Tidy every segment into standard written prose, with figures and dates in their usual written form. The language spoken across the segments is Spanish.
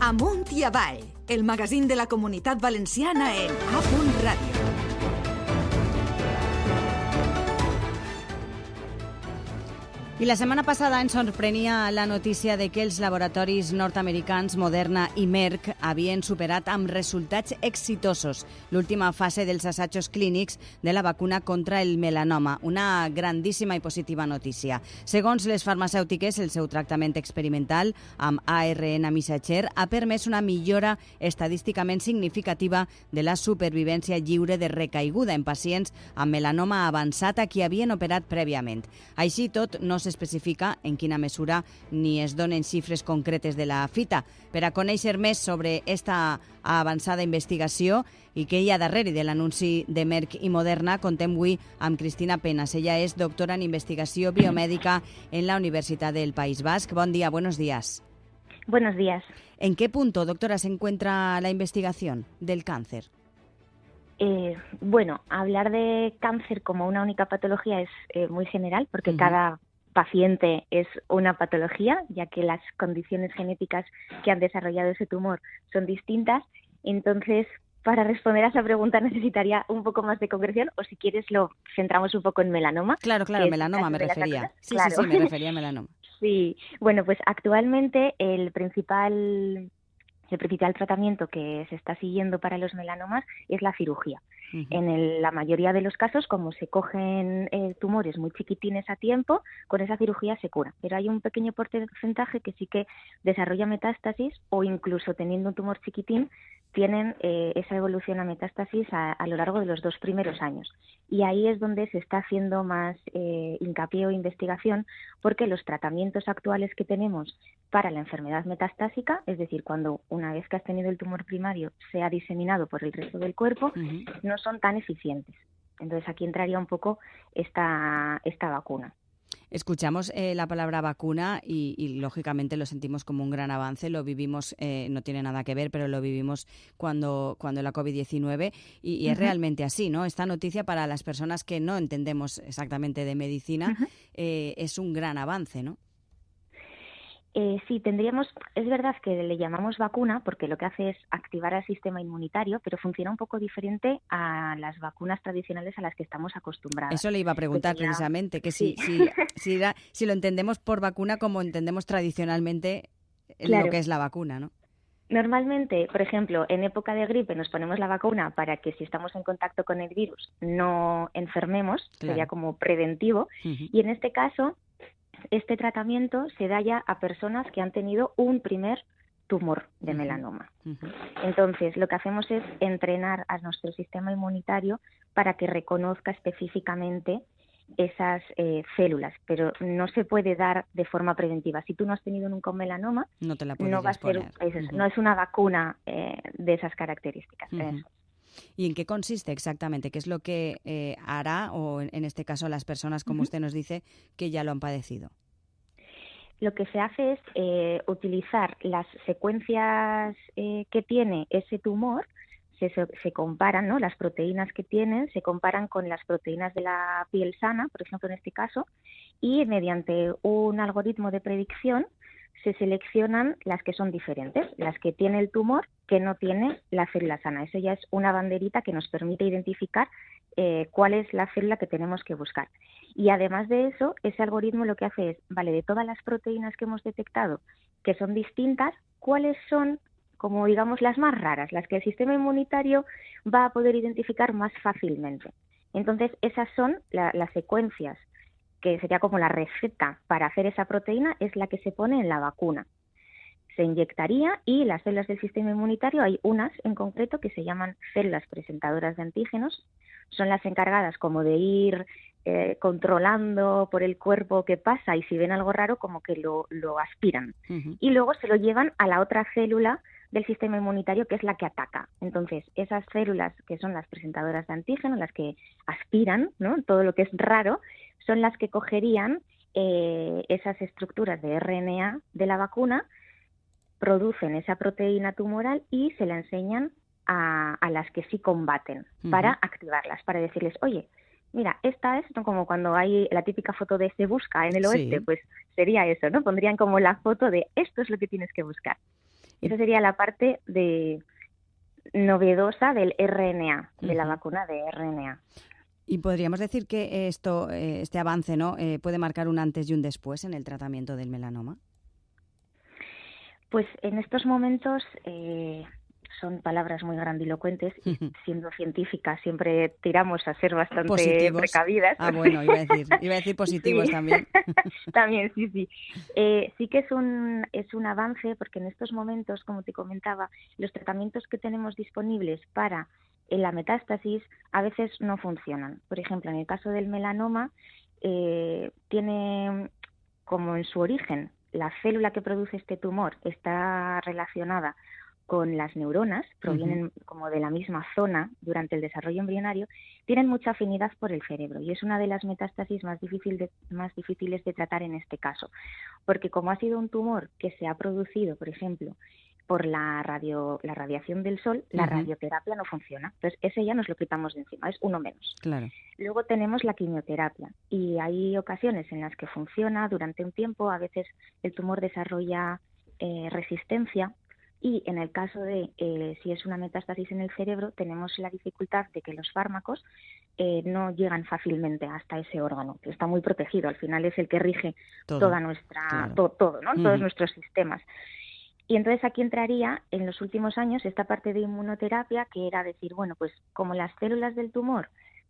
Amunt i avall, el magazín de la Comunitat Valenciana en A.Radio. I la setmana passada ens sorprenia la notícia de que els laboratoris nord-americans Moderna i Merck havien superat amb resultats exitosos l'última fase dels assajos clínics de la vacuna contra el melanoma. Una grandíssima i positiva notícia. Segons les farmacèutiques, el seu tractament experimental amb ARN missatger ha permès una millora estadísticament significativa de la supervivència lliure de recaiguda en pacients amb melanoma avançat a qui havien operat prèviament. Així tot, no s'especifica en quina mesura ni es donen xifres concretes de la fita. Per a conèixer més sobre esta avançada investigació i què hi ha darrere de l'anunci de Merck i Moderna, contem avui amb Cristina Penas. Ella és doctora en investigació biomèdica en la Universitat del País Basc. Bon día, buenos días. Buenos días. ¿En qué punto, doctora, se encuentra la investigación del cáncer? Bueno, hablar de cáncer como una única patología es muy general porque cada paciente es una patología, ya que las condiciones genéticas que han desarrollado ese tumor son distintas. Entonces, para responder a esa pregunta necesitaría un poco más de concreción, o si quieres lo centramos un poco en melanoma. Claro, melanoma me refería. Sí, me refería a melanoma. Sí, bueno, pues actualmente el principal tratamiento que se está siguiendo para los melanomas es la cirugía. En la mayoría de los casos, como se cogen tumores muy chiquitines a tiempo, con esa cirugía se cura. Pero hay un pequeño porcentaje que sí que desarrolla metástasis o incluso teniendo un tumor chiquitín, tienen esa evolución a metástasis a lo largo de los 2 primeros años. Y ahí es donde se está haciendo más hincapié o investigación, porque los tratamientos actuales que tenemos para la enfermedad metastásica, es decir, cuando una vez que has tenido el tumor primario se ha diseminado por el resto del cuerpo, no son tan eficientes. Entonces aquí entraría un poco esta vacuna. Escuchamos la palabra vacuna y lógicamente lo sentimos como un gran avance, lo vivimos, no tiene nada que ver, pero lo vivimos cuando la COVID-19 y es realmente así, ¿no? Esta noticia para las personas que no entendemos exactamente de medicina es un gran avance, ¿no? Sí, es verdad que le llamamos vacuna porque lo que hace es activar al sistema inmunitario, pero funciona un poco diferente a las vacunas tradicionales a las que estamos acostumbrados. Eso le iba a preguntar precisamente, que si lo entendemos por vacuna como entendemos tradicionalmente lo que es la vacuna, ¿no? Normalmente, por ejemplo, en época de gripe nos ponemos la vacuna para que si estamos en contacto con el virus no enfermemos, sería como preventivo, y en este caso este tratamiento se da ya a personas que han tenido un primer tumor de melanoma. Entonces, lo que hacemos es entrenar a nuestro sistema inmunitario para que reconozca específicamente esas células, pero no se puede dar de forma preventiva. Si tú no has tenido nunca un melanoma, no te la puedes no va a ser, no es una vacuna de esas características. ¿Y en qué consiste exactamente? ¿Qué es lo que hará, o en este caso las personas, como usted nos dice, que ya lo han padecido? Lo que se hace es utilizar las secuencias que tiene ese tumor, se comparan, ¿no? Las proteínas que tienen se comparan con las proteínas de la piel sana, por ejemplo, en este caso, y mediante un algoritmo de predicción se seleccionan las que son diferentes, las que tiene el tumor que no tiene la célula sana. Eso ya es una banderita que nos permite identificar cuál es la célula que tenemos que buscar. Y además de eso, ese algoritmo lo que hace es, de todas las proteínas que hemos detectado que son distintas, ¿cuáles son, como digamos, las más raras, las que el sistema inmunitario va a poder identificar más fácilmente? Entonces, esas son las secuencias, que sería como la receta para hacer esa proteína, es la que se pone en la vacuna. Se inyectaría y las células del sistema inmunitario, hay unas en concreto que se llaman células presentadoras de antígenos, son las encargadas como de ir controlando por el cuerpo qué pasa y si ven algo raro como que lo aspiran. Y luego se lo llevan a la otra célula del sistema inmunitario que es la que ataca. Entonces, esas células que son las presentadoras de antígenos, las que aspiran, ¿no?, todo lo que es raro, son las que cogerían esas estructuras de RNA de la vacuna, producen esa proteína tumoral y se la enseñan a las que sí combaten para activarlas, para decirles, oye, mira, esta es, ¿no?, como cuando hay la típica foto de se busca en el oeste, pues sería eso, ¿no? Pondrían como la foto de esto es lo que tienes que buscar. Esa sería la parte novedosa del RNA, de la vacuna de RNA. Y podríamos decir que este avance, ¿no? Puede marcar un antes y un después en el tratamiento del melanoma. Pues en estos momentos son palabras muy grandilocuentes y siendo científica siempre tiramos a ser bastante positivos. Precavidas. Ah, bueno, iba a decir positivos sí. también. También, sí. Sí que es un avance porque en estos momentos, como te comentaba, los tratamientos que tenemos disponibles para la metástasis a veces no funcionan. Por ejemplo, en el caso del melanoma, tiene como en su origen la célula que produce este tumor está relacionada con las neuronas, provienen como de la misma zona durante el desarrollo embrionario, tienen mucha afinidad por el cerebro y es una de las metástasis más difíciles de tratar en este caso, porque como ha sido un tumor que se ha producido, por ejemplo, por la radiación del sol, la radioterapia no funciona. Entonces, ese ya nos lo quitamos de encima, es uno menos. Claro. Luego tenemos la quimioterapia y hay ocasiones en las que funciona durante un tiempo, a veces el tumor desarrolla resistencia y en el caso de si es una metástasis en el cerebro, tenemos la dificultad de que los fármacos no llegan fácilmente hasta ese órgano, que está muy protegido, al final es el que rige toda nuestra, todo, ¿no? Todos nuestros sistemas. Y entonces aquí entraría en los últimos años esta parte de inmunoterapia que era decir, bueno, pues como las células del tumor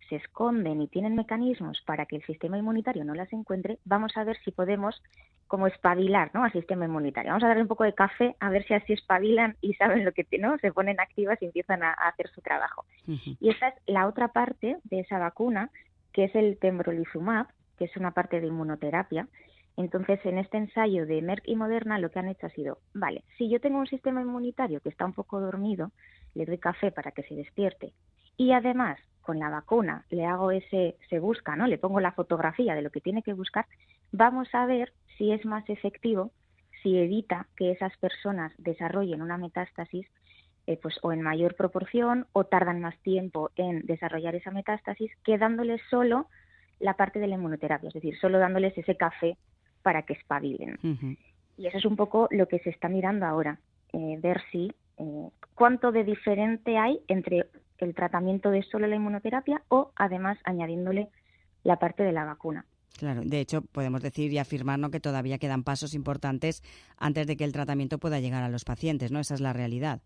se esconden y tienen mecanismos para que el sistema inmunitario no las encuentre, vamos a ver si podemos como espabilar, ¿no?, al sistema inmunitario. Vamos a darle un poco de café a ver si así espabilan y saben lo que, ¿no?, se ponen activas y empiezan a hacer su trabajo. Y esa es la otra parte de esa vacuna, que es el pembrolizumab, que es una parte de inmunoterapia. Entonces, en este ensayo de Merck y Moderna lo que han hecho ha sido, vale, si yo tengo un sistema inmunitario que está un poco dormido, le doy café para que se despierte y además con la vacuna le hago se busca, ¿no? Le pongo la fotografía de lo que tiene que buscar, vamos a ver si es más efectivo, si evita que esas personas desarrollen una metástasis pues o en mayor proporción o tardan más tiempo en desarrollar esa metástasis que dándoles solo la parte de la inmunoterapia, es decir, solo dándoles ese café para que espabilen. Y eso es un poco lo que se está mirando ahora, ver si cuánto de diferente hay entre el tratamiento de solo la inmunoterapia o además añadiéndole la parte de la vacuna. Claro, de hecho podemos decir y afirmar, ¿no?, que todavía quedan pasos importantes antes de que el tratamiento pueda llegar a los pacientes, ¿no? Esa es la realidad.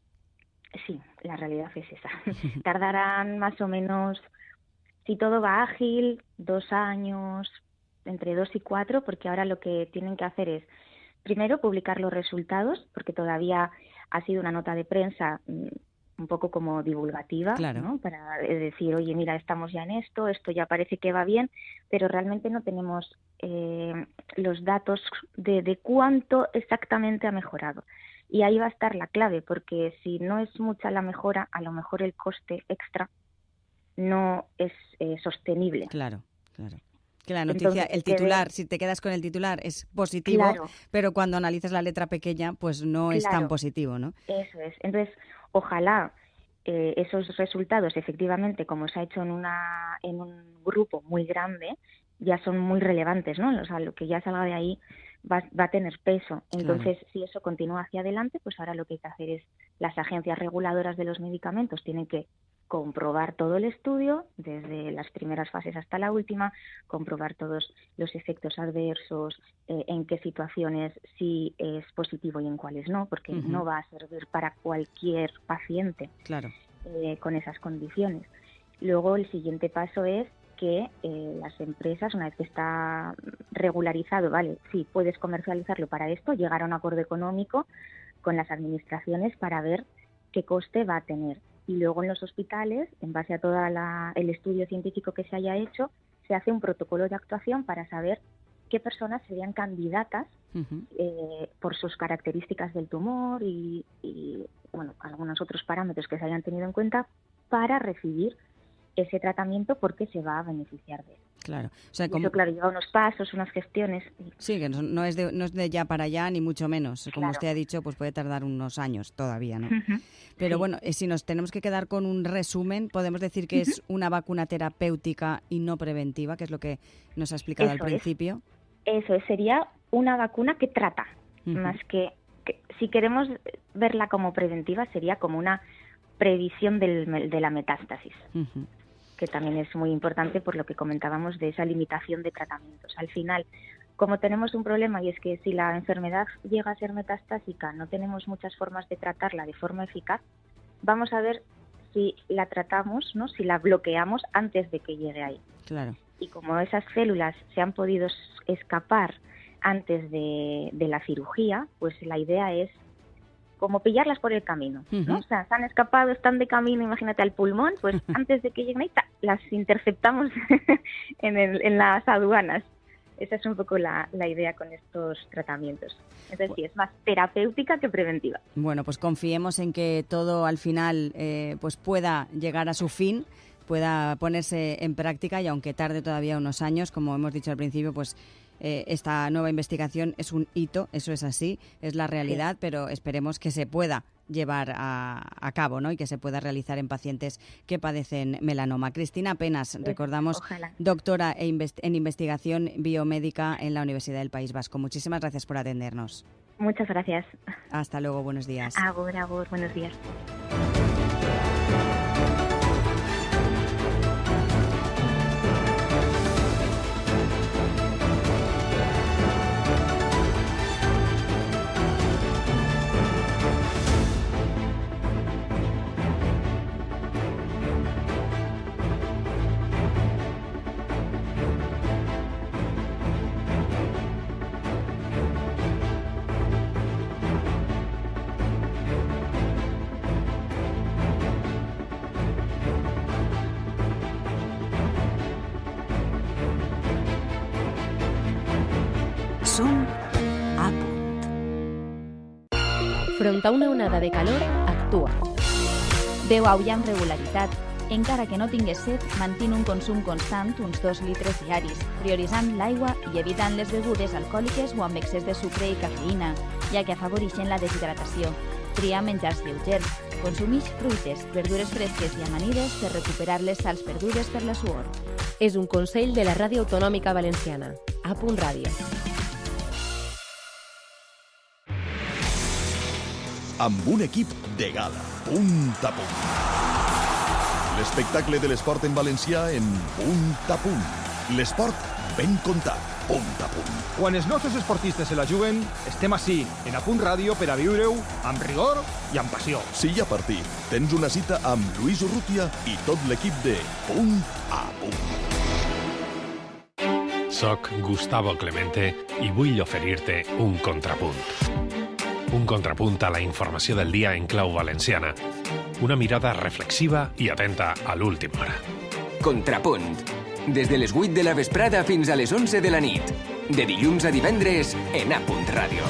Sí, la realidad es esa. Tardarán más o menos, si todo va ágil, 2 años, entre 2 y 4, porque ahora lo que tienen que hacer es, primero, publicar los resultados, porque todavía ha sido una nota de prensa un poco como divulgativa, claro, ¿no?, para decir, oye, mira, estamos ya en esto ya parece que va bien, pero realmente no tenemos los datos de cuánto exactamente ha mejorado. Y ahí va a estar la clave, porque si no es mucha la mejora, a lo mejor el coste extra no es sostenible. Claro. Que la noticia, el titular, si te quedas con el titular, es positivo, claro, pero cuando analizas la letra pequeña, pues no es tan positivo, ¿no? Eso es. Entonces, ojalá esos resultados, efectivamente, como se ha hecho en un grupo muy grande, ya son muy relevantes, ¿no? O sea, lo que ya salga de ahí va a tener peso. Entonces, claro, si eso continúa hacia adelante, pues ahora lo que hay que hacer es, las agencias reguladoras de los medicamentos tienen que comprobar todo el estudio, desde las primeras fases hasta la última, comprobar todos los efectos adversos, en qué situaciones sí es positivo y en cuáles no, porque no va a servir para cualquier paciente, claro, con esas condiciones. Luego el siguiente paso es que las empresas, una vez que está regularizado, vale, sí, puedes comercializarlo para esto, llegar a un acuerdo económico con las administraciones para ver qué coste va a tener. Y luego en los hospitales, en base a todo el estudio científico que se haya hecho, se hace un protocolo de actuación para saber qué personas serían candidatas por sus características del tumor y bueno, algunos otros parámetros que se hayan tenido en cuenta para recibir ese tratamiento porque se va a beneficiar de él. Claro. O sea, eso, claro, lleva unos pasos, unas gestiones. Sí, que no es de ya para allá, ni mucho menos. Como claro, usted ha dicho, pues puede tardar unos años todavía, ¿no? Pero bueno, si nos tenemos que quedar con un resumen, podemos decir que es una vacuna terapéutica y no preventiva, que es lo que nos ha explicado al principio. Eso sería una vacuna que trata, más que si queremos verla como preventiva, sería como una previsión de la metástasis, que también es muy importante por lo que comentábamos de esa limitación de tratamientos. Al final, como tenemos un problema, y es que si la enfermedad llega a ser metastásica, no tenemos muchas formas de tratarla de forma eficaz, vamos a ver si la tratamos, ¿no? Si la bloqueamos antes de que llegue ahí. Claro. Y como esas células se han podido escapar antes de la cirugía, pues la idea es como pillarlas por el camino, ¿no? O sea, se han escapado, están de camino, imagínate, al pulmón, pues antes de que lleguen ahí, las interceptamos en las aduanas. Esa es un poco la idea con estos tratamientos. Entonces, sí, es más terapéutica que preventiva. Bueno, pues confiemos en que todo al final pues pueda llegar a su fin, pueda ponerse en práctica, y aunque tarde todavía unos años, como hemos dicho al principio, pues esta nueva investigación es un hito, eso es así, es la realidad, sí. Pero esperemos que se pueda llevar a cabo, ¿no? Y que se pueda realizar en pacientes que padecen melanoma. Cristina Penas, recordamos, ojalá, doctora en investigación biomédica en la Universidad del País Vasco. Muchísimas gracias por atendernos. Muchas gracias. Hasta luego, buenos días. Agur, buenos días. Som a punt. Front a una onada de calor, actua. Beu aigua amb regularitat. Encara que no tingues set, mantén un consum constant, uns 2 litres diaris, prioritzant l'aigua i evitant les begudes alcohòliques o amb excés de sucre i cafeïna, ja que afavoreixen la deshidratació. Tria menjars lleugers. Consumix fruites, verdures fresques i amanides per recuperar les sals perdudes per la suor. És un consell de la Ràdio Autonòmica Valenciana. A Punt Ràdio. Amb un equip de gala, punt a punt. L'espectacle de l'esport en valencià en punt a punt. L'esport ben contat, punt a punt. Quan els nostres esportistes se la juguen, estem ací, en A Punt Ràdio, per a viure-ho amb rigor i amb passió. Si hi ha partit, tens una cita amb Lluís Urrutia i tot l'equip de Punt a Punt. Soc Gustavo Clemente i vull oferir-te un contrapunt. Un contrapunt a la informació del dia en clau valenciana. Una mirada reflexiva i atenta a l'última hora. Contrapunt. Des de les 8 de la vesprada fins a les 11 de la nit. De dilluns a divendres en A Punt Ràdio.